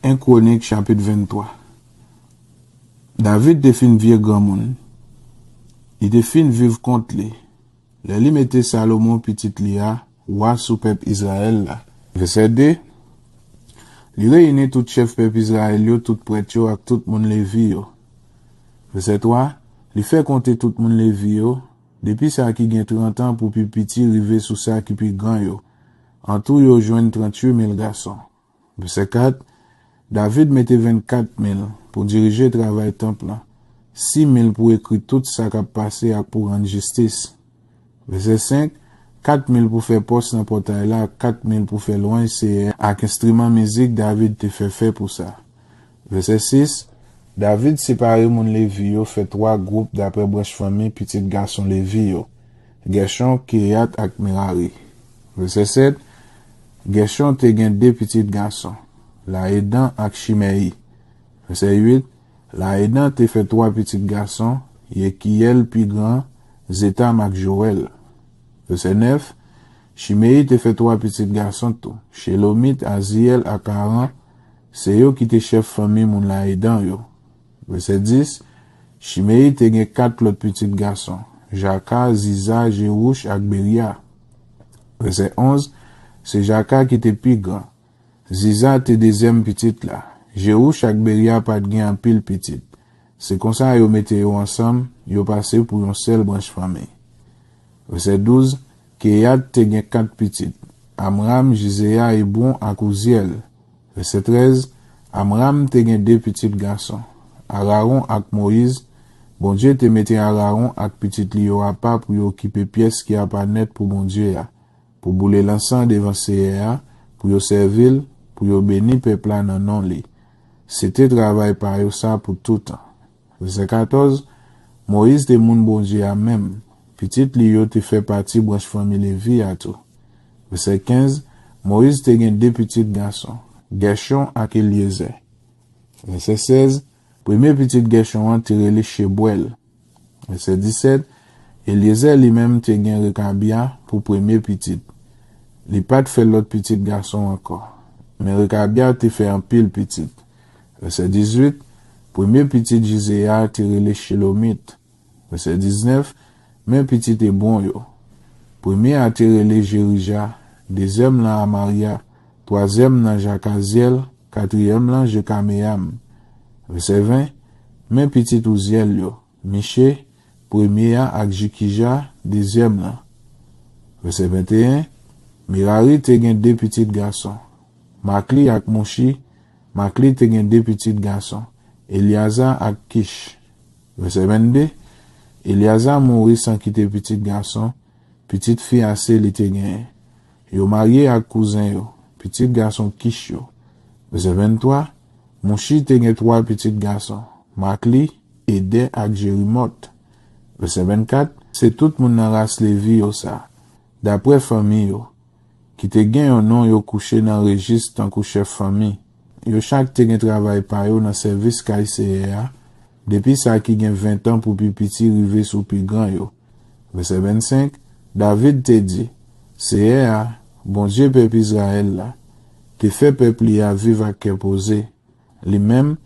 1 Chronique chapitre 23. David te fin vieux grand monde. Il te fin vivre contre lui. Le li mette Salomon petit Lia, roi sous peuple Israël là. Verset 2. Li réunit tout chef peuple Israël yo, tout prêtre yo, ak tout moun Lévi yo. Verset 3. Li fait compter tout moun Lévi yo, depuis ça qui gen 30 ans pour pi petit rive sous ça qui pi grand yo. En tout yo joine 38 000 garçons. Verset 4. David mette 24 000 pour diriger le travail temple. 6 000 pour écrire tout ça qui a passé pour rendre justice. Verset 5. 4 000 pour faire poste dans le portail là, 4 000 pour faire loin, c'est avec instrument musique David te fait pour ça. Verset 6. David séparé mon Lévi yo, fait 3 groupes d'après branche famille, petit garçon Lévi yo. Gershon, Kéat ak Merari. Verset 7. Gershon te gen 2 petits garçons. La Edan ak Shimei. Verset 8. La Edan te fait 3 petits garçons, Yekiel pi grand, Zetam ak Joël. Verset 9. Shimei te fait 3 petits garçons tout. Shelomit, Aziel ak Aran, c'est yo qui te chef famille moun la Edan yo. Verset 10. Shimei te gen 4 autres petits garçons. Jaka, Ziza, Jerouch ak Beria. Verset 11. C'est Jaka qui te pi grand. Ziza te deuxième petite là. Jerouch ak Beria pas de gen en pile petite. C'est comme ça yo mette yo ensemble, yo passé pour une seule branche famille. Verset 12. Kéat te gen 4 petites. Amram, Jizéa, Hebron ak Ouziel. Verset 13. Amram te gen 2 petits garçons. Aaron ak Moïse. Bon Dieu te mette Aaron ak petit li yo a pas pour yo occuper pièce qui a pas net pour bon Dieu ya. Pour bouler l'encens devant Seigneur, pour yo servir, pour yo béni peuple là nan non li. C'était travail par yo ça pour tout temps. Verset 14. Moïse te moun bon Dieu a même. Petit li yo te fait partie branche famille Lévi à tout. Verset 15. Moïse te gen 2 petits garçons. Gershon ak Eliezer. Verset 16. Premier petit Gershon te relé Shebuel. Verset 17. Eliezer lui-même te gen Rekabia pour premier petit. Li pas te fait l'autre petit garçon encore. Mais Rekabia te fait un pile petit. Verset 18. Premier petit Jizéa te relé Shelomit. Verset 19. Même petit est bon yo. Premier a te relé Jerija. Deuxième là Amaria. Troisième là Jakaziel. Quatrième là Jekameam. Verset 20. Même petit Ouziel yo. Miché. Premier ak Jikija. Deuxième là. Verset 21. Merari te gen 2 petits garçons. Makli ak Moshi. Makli te gen 2 petits garçons. Eliazar ak Kish. Verset 22. Eliazar mouri sans quitter petit garçon. Petite fille assez li te gen. Yo marié ak cousin yo. Petit garçon Kish yo. Verset 23. Moshi te gen 3 petits garçons. Makli, Ede ak Jerimot. Verset 24. C'est tout moun nan race Lévi yo ça. D'après famille yo. Qui te gen yon nom yo couché dans registre tant que chef famille. Yo chaque te gen travail par yo dans service KCA. Depuis ça qui gen 20 ans pour pi petit rive sous pi grand yo. Verset 25. David te dit, CA, bon Dieu peuple Israël là, te fait peuple li a vivre à cœur posé. Lui-même,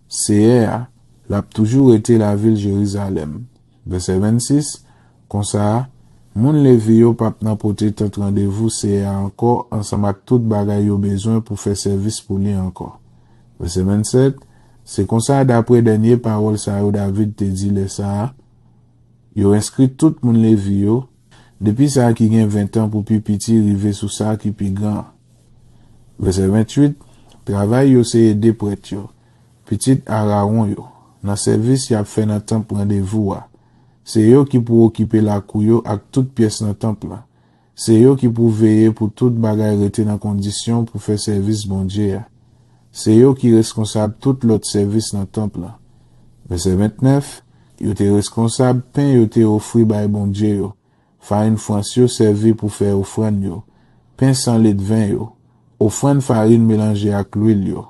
CA, l'a toujours été la ville Jérusalem. Verset 26. Comme ça, moun Lévi yo pap nan pote tant rendez-vous CA encore ensemble avec tout bagay yo besoin pour faire service pour lui encore. Verset 27. C'est comme ça d'après dernier parole ça yo David te dit le ça. Yo inscrit tout moun Lévi yo. Depuis ça qui gen 20 ans pour pi petit rive sous ça qui pi grand. Verset 28. Travail yo c'est aider prêtre yo. Petit Aaron yo. Dans service y a fait dans temple rendez-vous. C'est yo qui pour occuper la couyo ak toute pièce dans temple là. C'est yo qui pour veiller pour toute bagay rete dans condition pour faire service bon Dieu. C'est yo qui responsable tout l'autre service dans temple là. Verset 29. Yo te responsable pain yo te offri by bon Dieu yo. Farine France yo servi pour faire offrande yo. Pain sans lait de vin yo. Offrande farine mélangée avec l'huile yo.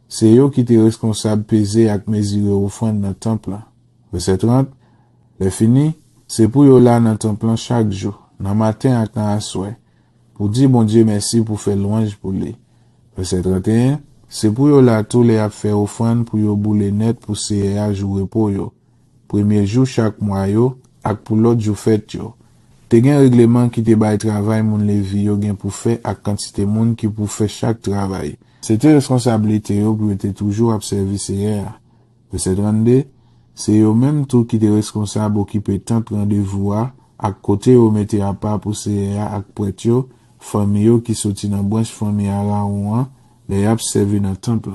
C'est yo qui te responsable peser ak mesurer offrande dans temple là. Verset 30. Le fini, c'est pour yo là dans temple là chaque jour, dans matin ak dans assoir, pour dire bon Dieu merci pour faire louange pour lui. Verset 31. C'est pour yo là tous les a fait offrande pour yo boule net pour CA jouer pour yo. Premier jour chaque mois yo, ak pour l'autre jour fête yo. Te gen règlement qui te bay travail moun levi yo gen pour faire ak quantité moun qui pour faire chaque travail. C'était responsabilité yo pour te toujours observer CA. Verset 32, c'est yo même tout qui te responsable occuper tant rendez-vous ak côté yo mette à part pour CA ak prêtre yo, famille yo qui sorti dans branche famille à la ou les ap servi dans temple.